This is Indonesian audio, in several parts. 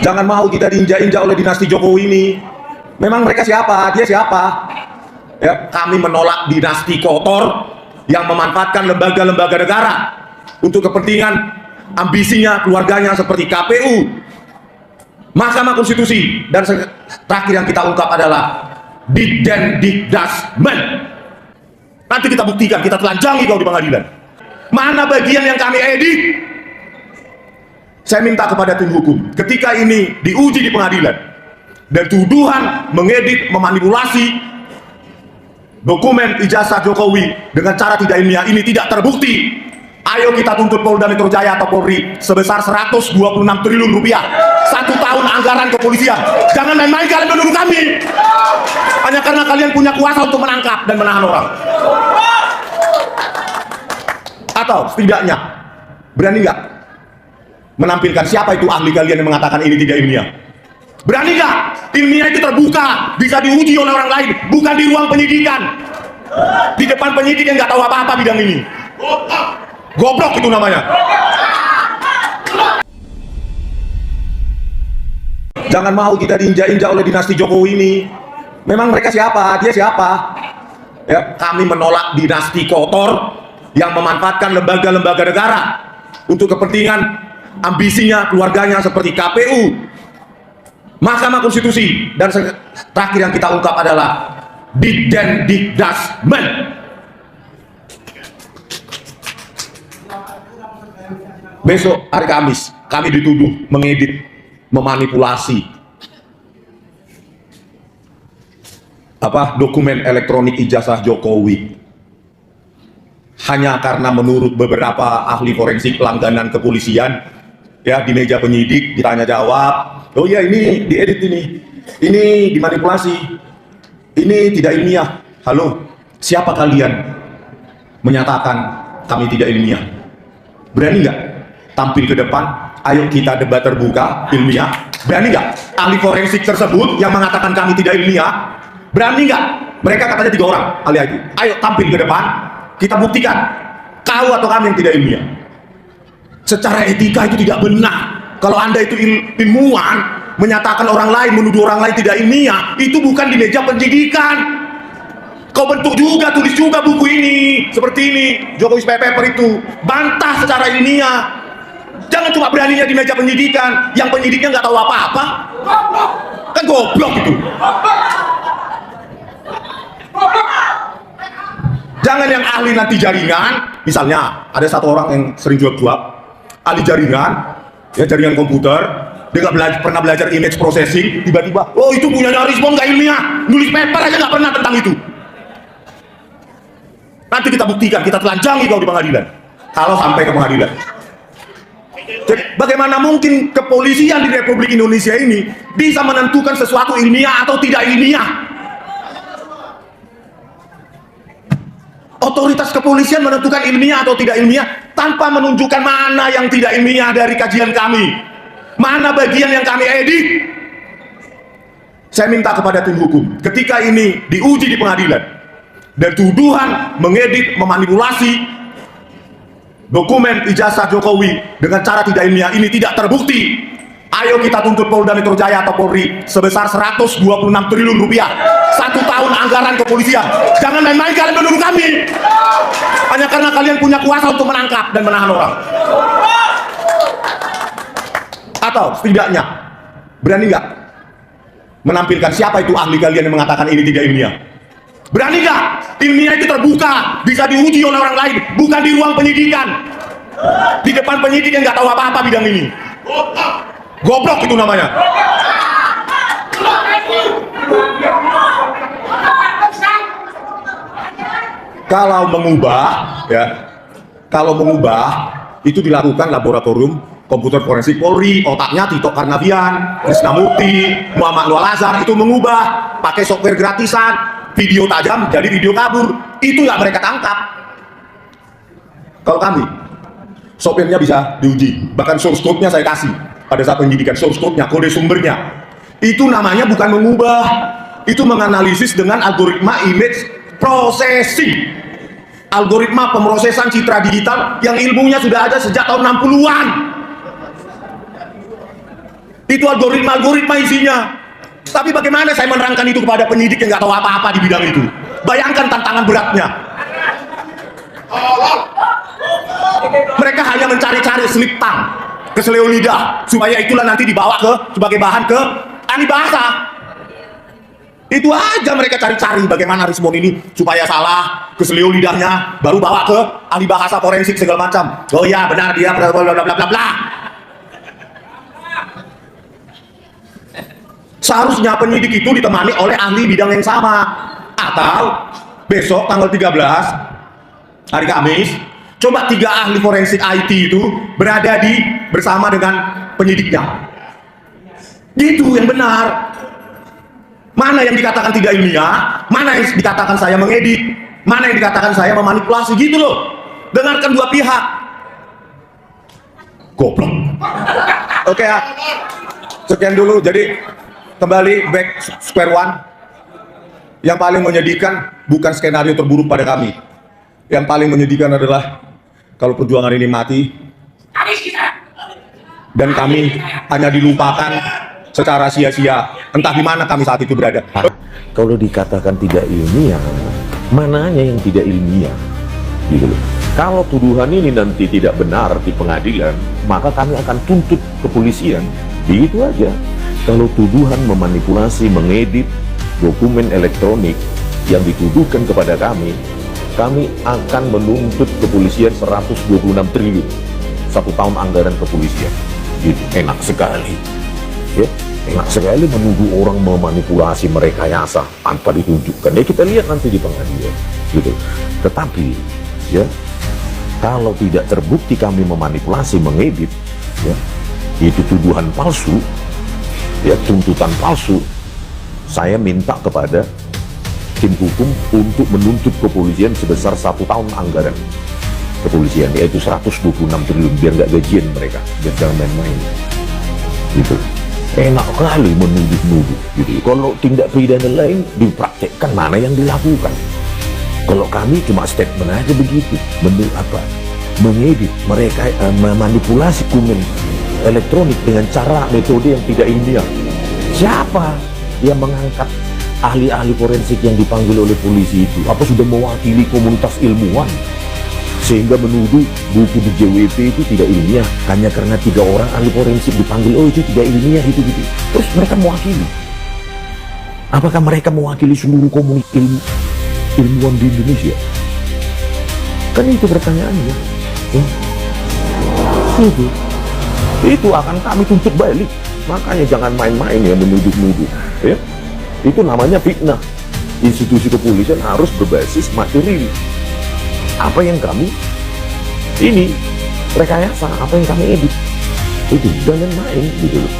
Jangan mau kita diinjak-injak oleh dinasti Jokowi ini. Memang mereka siapa? Dia siapa? Ya, kami menolak dinasti kotor yang memanfaatkan lembaga-lembaga negara untuk kepentingan ambisinya, keluarganya, seperti KPU, Mahkamah Konstitusi, dan terakhir yang kita ungkap adalah Ditjen Dikdasmen. Nanti kita buktikan, kita telanjangi kau di pengadilan. Mana bagian yang kami edit? Saya minta kepada tim hukum, ketika ini diuji di pengadilan dan tuduhan mengedit, memanipulasi dokumen ijazah Jokowi dengan cara tidak ilmiah ini tidak terbukti, ayo kita tuntut Polda Metro Jaya atau Polri sebesar 126 triliun rupiah 1 tahun anggaran kepolisian. Jangan main-main kalian menuduh kami hanya karena kalian punya kuasa untuk menangkap dan menahan orang. Atau setidaknya berani nggak menampilkan siapa itu ahli kalian yang mengatakan ini tidak ilmiah? Berani nggak? Ilmiah itu terbuka, bisa diuji oleh orang lain, bukan di ruang penyidikan, di depan penyidik yang nggak tahu apa-apa bidang ini. Goblok itu namanya. Jangan mau kita diinjak-injak oleh dinasti Jokowi ini. Memang mereka siapa? Dia siapa? Ya, kami menolak dinasti kotor yang memanfaatkan lembaga-lembaga negara untuk kepentingan ambisinya, keluarganya, seperti KPU, Mahkamah Konstitusi, dan terakhir yang kita ungkap adalah Ditjen Dikdasmen. Besok hari Kamis kami dituduh mengedit, memanipulasi dokumen elektronik ijazah Jokowi hanya karena menurut beberapa ahli forensik langganan kepolisian, ya, di meja penyidik ditanya jawab, oh ya ini diedit, ini dimanipulasi, ini tidak ilmiah. Halo, siapa kalian menyatakan kami tidak ilmiah? Berani nggak tampil ke depan? Ayo kita debat terbuka, ilmiah. Berani nggak ahli forensik tersebut yang mengatakan kami tidak ilmiah? Berani nggak? Mereka katanya 3 orang ahli itu. Ayo tampil ke depan, kita buktikan kau atau kami yang tidak ilmiah. Secara etika itu tidak benar. Kalau Anda itu ilmuwan, menyatakan orang lain, menuduh orang lain tidak ilmiah, itu bukan di meja penyidikan. Kau bentuk juga, tulis juga buku ini seperti ini, Jokowi Spy Paper itu, bantah secara ilmiah. Jangan cuma beraninya di meja penyidikan, yang penyidiknya nggak tahu apa-apa. Kan goblok itu. Jangan yang ahli nanti jaringan, misalnya ada satu orang yang sering jual-jual, ahli jaringan, ya, jaringan komputer, dia nggak pernah belajar image processing, tiba-tiba, oh itu punyanya Rismon nggak ilmiah, nulis paper aja nggak pernah tentang itu. Nanti kita buktikan, kita telanjangi kau di pengadilan, kalau sampai ke pengadilan. Jadi bagaimana mungkin kepolisian di Republik Indonesia ini bisa menentukan sesuatu ilmiah atau tidak ilmiah? Otoritas kepolisian menentukan ilmiah atau tidak ilmiah tanpa menunjukkan mana yang tidak ilmiah dari kajian kami, mana bagian yang kami edit. Saya minta kepada tim hukum, ketika ini diuji di pengadilan dan tuduhan mengedit, memanipulasi dokumen ijazah Jokowi dengan cara tidak ilmiah ini tidak terbukti, ayo kita tuntut Polda Metro Jaya atau Polri sebesar 126 triliun rupiah 1 tahun anggaran kepolisian. Jangan main-main kalian menuduh kami hanya karena kalian punya kuasa untuk menangkap dan menahan orang. Atau setidaknya berani nggak menampilkan siapa itu ahli kalian yang mengatakan ini tidak ilmiah? Berani nggak? Ilmiah itu terbuka, bisa diuji oleh orang lain, bukan di ruang penyidikan, di depan penyidik yang nggak tahu apa-apa bidang ini. Goblok itu namanya. Kalau mengubah, ya, kalau mengubah itu dilakukan laboratorium komputer forensik Polri, otaknya Tito Karnavian, Krisnamurti, Muhammad Nur Al-Azhar, itu mengubah pakai software gratisan, video tajam jadi video kabur, itu nggak mereka tangkap. Kalau kami, softwarenya bisa diuji, bahkan source code-nya saya kasih pada saat penyidikan, source code-nya, kode sumbernya. Itu namanya bukan mengubah, itu menganalisis dengan algoritma image processing, algoritma pemrosesan citra digital yang ilmunya sudah ada sejak tahun 60-an. Itu algoritma isinya. Tapi bagaimana saya menerangkan itu kepada penyidik yang nggak tahu apa-apa di bidang itu? Bayangkan tantangan beratnya. Mereka hanya mencari-cari selip tang, keseleo lidah, supaya itulah nanti dibawa sebagai bahan ke ahli bahasa. Itu aja mereka cari-cari, bagaimana respon ini supaya salah, keseleo lidahnya, baru bawa ke ahli bahasa forensik segala macam. Oh ya benar dia bla bla bla bla bla. Seharusnya penyidik itu ditemani oleh ahli bidang yang sama. Atau besok tanggal 13 hari Kamis, coba 3 ahli forensik IT itu berada bersama dengan penyidiknya. Gitu yang benar. Mana yang dikatakan tidak ilmiah, mana yang dikatakan saya mengedit, mana yang dikatakan saya memanipulasi, gitu loh. Dengarkan dua pihak. Goblok. Oke ya. Sekian dulu, jadi kembali back square one. Yang paling menyedihkan bukan skenario terburuk pada kami. Yang paling menyedihkan adalah kalau perjuangan ini mati dan kami hanya dilupakan secara sia-sia, entah di mana kami saat itu berada. Kalau dikatakan tidak ilmiah, mananya yang tidak ilmiah? Gitu loh. Kalau tuduhan ini nanti tidak benar di pengadilan, maka kami akan tuntut kepolisian. Begitu aja. Kalau tuduhan memanipulasi, mengedit dokumen elektronik yang dituduhkan kepada kami akan menuntut kepolisian 126 triliun. 1 tahun anggaran kepolisian. Gitu. Enak sekali. Ya, enak sekali menuduh orang memanipulasi, merekayasa tanpa ditunjukkan. Ya kita lihat nanti di pengadilan. Gitu. Tetapi, ya, kalau tidak terbukti kami memanipulasi, mengedit, ya, itu tuduhan palsu, ya, tuntutan palsu, saya minta kepada tim hukum untuk menuntut kepolisian sebesar 1 tahun anggaran kepolisian, yaitu 126 triliun, biar nggak gajian mereka, biar jangan main-main. Gitu. Enak kali menuduh-nuduh. Gitu. Kalau tindak pidana lain dipraktekkan, mana yang dilakukan? Kalau kami cuma statement aja begitu, mengedit, mereka memanipulasi dokumen elektronik dengan cara metode yang tidak ilmiah. Siapa yang mengangkat ahli-ahli forensik yang dipanggil oleh polisi itu? Apa sudah mewakili komunitas ilmuwan sehingga menuduh buku di JWP itu tidak ilmiah hanya karena 3 orang ahli forensik dipanggil, oh itu tidak ilmiah, itu gitu. Terus mereka mewakili? Apakah mereka mewakili seluruh komunitas ilmuwan di Indonesia? Kan itu pertanyaannya. Itu akan kami tuntut balik. Makanya jangan main-main ya menuduh-nuduh, ya. Itu namanya fitnah. Institusi kepolisian harus berbasis materi. Apa yang kami ini rekayasa, apa yang kami edit, itu jangan main gitu loh.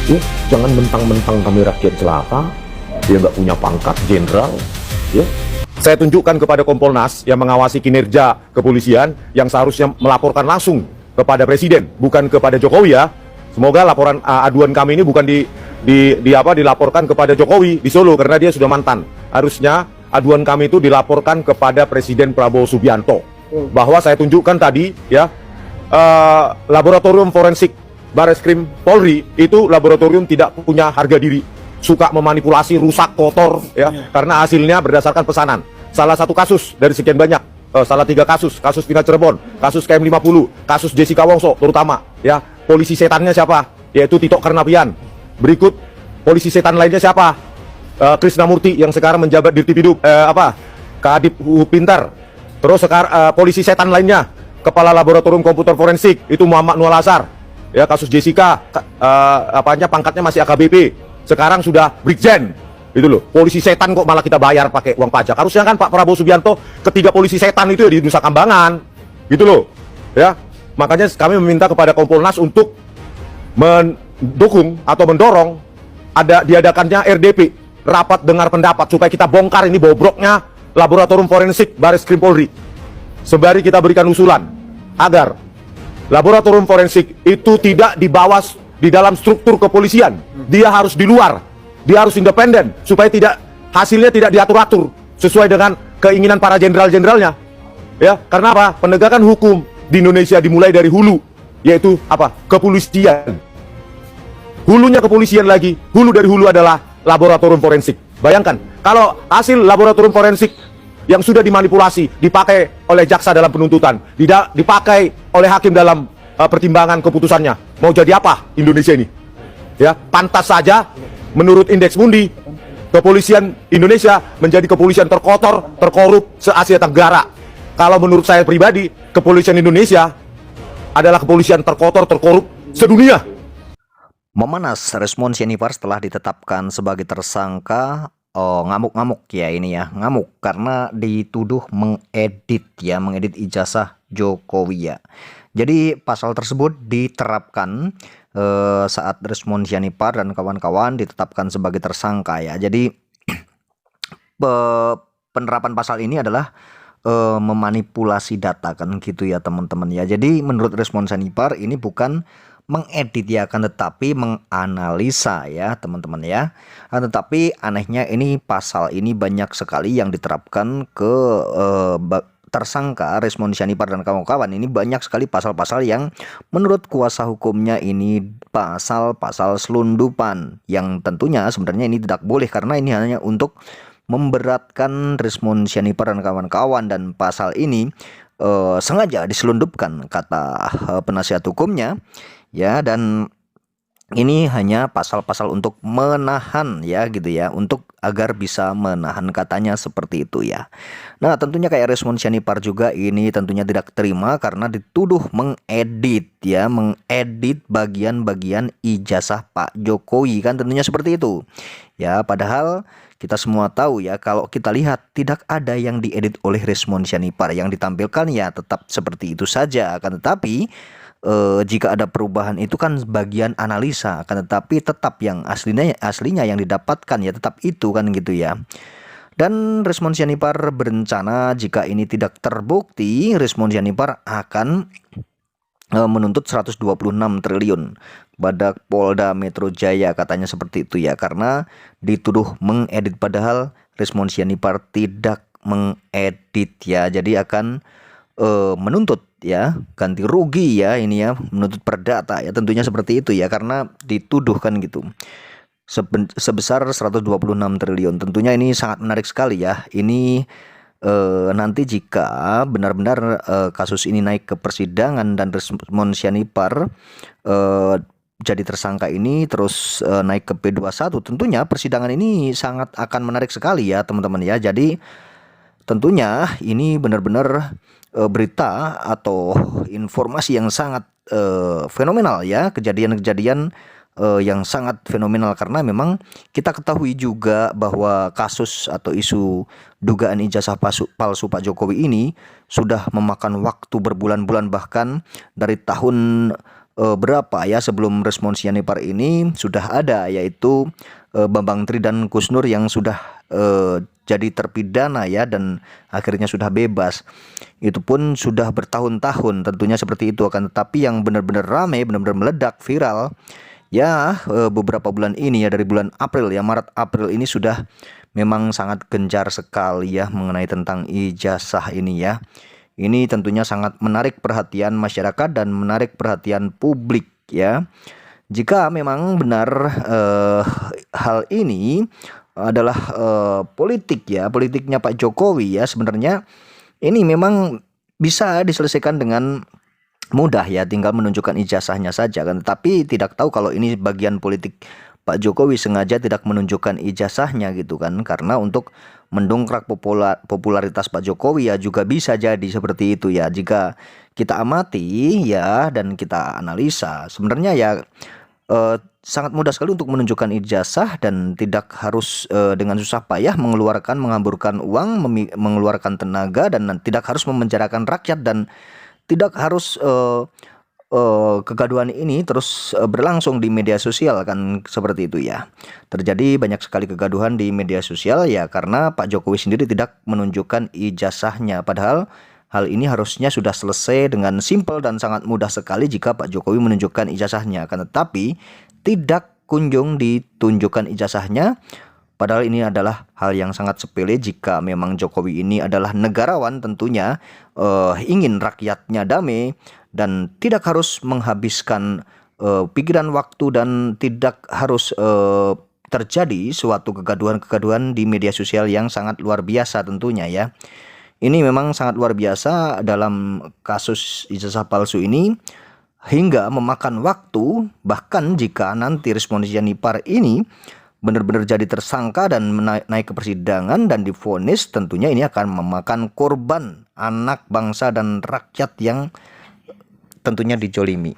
Ya, jangan mentang-mentang kami rakyat jelata, dia nggak punya pangkat jenderal, ya. Saya tunjukkan kepada Kompolnas yang mengawasi kinerja kepolisian, yang seharusnya melaporkan langsung kepada Presiden, bukan kepada Jokowi, ya. Semoga laporan aduan kami ini bukan dilaporkan kepada Jokowi di Solo, karena dia sudah mantan. Harusnya aduan kami itu dilaporkan kepada Presiden Prabowo Subianto. Bahwa saya tunjukkan tadi, ya, laboratorium forensik Bareskrim Polri itu laboratorium tidak punya harga diri, suka memanipulasi, rusak, kotor, ya, karena hasilnya berdasarkan pesanan. Salah satu kasus dari sekian banyak, salah 3 kasus Vina Cirebon, kasus KM50, kasus Jessica Wongso terutama, ya. Polisi setannya siapa? Yaitu Tito Karnavian. Berikut polisi setan lainnya siapa? Krisnamurti yang sekarang menjabat Dirtipidum, Kadip Pintar. Terus sekarang polisi setan lainnya, kepala laboratorium komputer forensik itu Muhammad Nualasar. Ya, kasus Jessica, pangkatnya masih AKBP. Sekarang sudah Brigjen. Itu loh, polisi setan kok malah kita bayar pakai uang pajak. Harusnya kan Pak Prabowo Subianto ketiga polisi setan itu ya di Nusa Kambangan. Gitu loh. Ya. Makanya kami meminta kepada Kompolnas untuk mendukung atau mendorong diadakannya RDP, rapat dengar pendapat, supaya kita bongkar ini bobroknya laboratorium forensik Bareskrim Polri. Sembari kita berikan usulan agar laboratorium forensik itu tidak dibawa di dalam struktur kepolisian. Dia harus di luar, dia harus independen, supaya hasilnya tidak diatur-atur sesuai dengan keinginan para jenderal-jenderalnya. Ya, karena apa? Penegakan hukum di Indonesia dimulai dari hulu, yaitu apa? Kepolisian. hulunya kepolisian lagi, hulu dari hulu adalah laboratorium forensik. Bayangkan, kalau hasil laboratorium forensik yang sudah dimanipulasi, dipakai oleh jaksa dalam penuntutan, dipakai oleh hakim dalam pertimbangan keputusannya, mau jadi apa Indonesia ini? Ya, pantas saja menurut Indeks Mundi, kepolisian Indonesia menjadi kepolisian terkotor, terkorup se-Asia Tenggara. Kalau menurut saya pribadi, kepolisian Indonesia adalah kepolisian terkotor, terkorup sedunia. Memanas, Resmond Sianipar setelah ditetapkan sebagai tersangka. Ngamuk-ngamuk ya ini ya, ngamuk karena dituduh mengedit ijazah Jokowi ya. Jadi pasal tersebut diterapkan saat Resmond Sianipar dan kawan-kawan ditetapkan sebagai tersangka ya. Jadi penerapan pasal ini adalah memanipulasi data kan gitu ya teman-teman ya. Jadi menurut Resmond Sianipar ini bukan mengedit ya, akan tetapi menganalisa ya teman-teman ya. Tetapi anehnya ini pasal ini banyak sekali yang diterapkan ke tersangka Resmond Sianipar dan kawan-kawan. Ini banyak sekali pasal-pasal yang menurut kuasa hukumnya ini pasal-pasal selundupan, yang tentunya sebenarnya ini tidak boleh karena ini hanya untuk memberatkan Resmond Sianipar dan kawan-kawan, dan pasal ini sengaja diselundupkan kata penasihat hukumnya ya, dan ini hanya pasal-pasal untuk menahan ya gitu ya, untuk agar bisa menahan katanya seperti itu ya. Nah tentunya kayak Resmond Sianipar juga ini tentunya tidak terima karena dituduh mengedit ya, mengedit bagian-bagian ijazah Pak Jokowi kan, tentunya seperti itu ya. Padahal kita semua tahu ya, kalau kita lihat tidak ada yang diedit oleh Resmond Sianipar, yang ditampilkan ya tetap seperti itu saja. Akan tetapi jika ada perubahan itu kan bagian analisa, akan tetapi tetap yang aslinya yang didapatkan ya tetap itu kan gitu ya. Dan Resmond Sianipar berencana jika ini tidak terbukti, Resmond Sianipar akan menuntut 126 triliun pada Polda Metro Jaya katanya seperti itu ya, karena dituduh mengedit padahal Resmond Sianipar tidak mengedit ya. Jadi akan menuntut ya ganti rugi ya, ini ya menuntut perdata ya, tentunya seperti itu ya, karena dituduh kan gitu sebesar 126 triliun. Tentunya ini sangat menarik sekali ya. Ini nanti jika benar-benar kasus ini naik ke persidangan dan Resmond Sianipar jadi tersangka ini terus naik ke P21, tentunya persidangan ini sangat akan menarik sekali ya teman-teman ya. Jadi tentunya ini benar-benar berita atau informasi yang sangat fenomenal ya, kejadian-kejadian yang sangat fenomenal, karena memang kita ketahui juga bahwa kasus atau isu dugaan ijazah palsu Pak Jokowi ini sudah memakan waktu berbulan-bulan, bahkan dari tahun berapa ya sebelum Resmond Sianipar ini sudah ada, yaitu Bambang Tri dan Gus Nur yang sudah jadi terpidana ya, dan akhirnya sudah bebas. Itu pun sudah bertahun-tahun tentunya seperti itu. Akan tetapi yang benar-benar ramai, benar-benar meledak viral ya beberapa bulan ini ya, dari bulan April ya, Maret April ini sudah memang sangat gencar sekali ya mengenai tentang ijazah ini ya. Ini tentunya sangat menarik perhatian masyarakat dan menarik perhatian publik ya. Jika memang benar hal ini adalah politik ya, politiknya Pak Jokowi ya, sebenarnya ini memang bisa diselesaikan dengan mudah ya, tinggal menunjukkan ijazahnya saja kan. Tapi tidak tahu kalau ini bagian politik Pak Jokowi sengaja tidak menunjukkan ijazahnya gitu kan, karena untuk mendongkrak popularitas Pak Jokowi ya, juga bisa jadi seperti itu ya. Jika kita amati ya dan kita analisa, sebenarnya ya sangat mudah sekali untuk menunjukkan ijazah dan tidak harus dengan susah payah menghamburkan uang, mengeluarkan tenaga, dan tidak harus memenjarakan rakyat, dan tidak harus kegaduhan ini terus berlangsung di media sosial kan, seperti itu ya. Terjadi banyak sekali kegaduhan di media sosial ya karena Pak Jokowi sendiri tidak menunjukkan ijazahnya, padahal hal ini harusnya sudah selesai dengan simpel dan sangat mudah sekali jika Pak Jokowi menunjukkan ijazahnya. Akan tetapi tidak kunjung ditunjukkan ijazahnya, padahal ini adalah hal yang sangat sepele jika memang Jokowi ini adalah negarawan, tentunya ingin rakyatnya damai dan tidak harus menghabiskan pikiran waktu dan tidak harus terjadi suatu kegaduhan-kegaduhan di media sosial yang sangat luar biasa tentunya ya. Ini memang sangat luar biasa dalam kasus ijazah palsu ini, hingga memakan waktu. Bahkan jika nanti respondensi Nipar ini benar-benar jadi tersangka dan naik ke persidangan dan divonis, tentunya ini akan memakan korban anak bangsa dan rakyat yang tentunya dijolimi.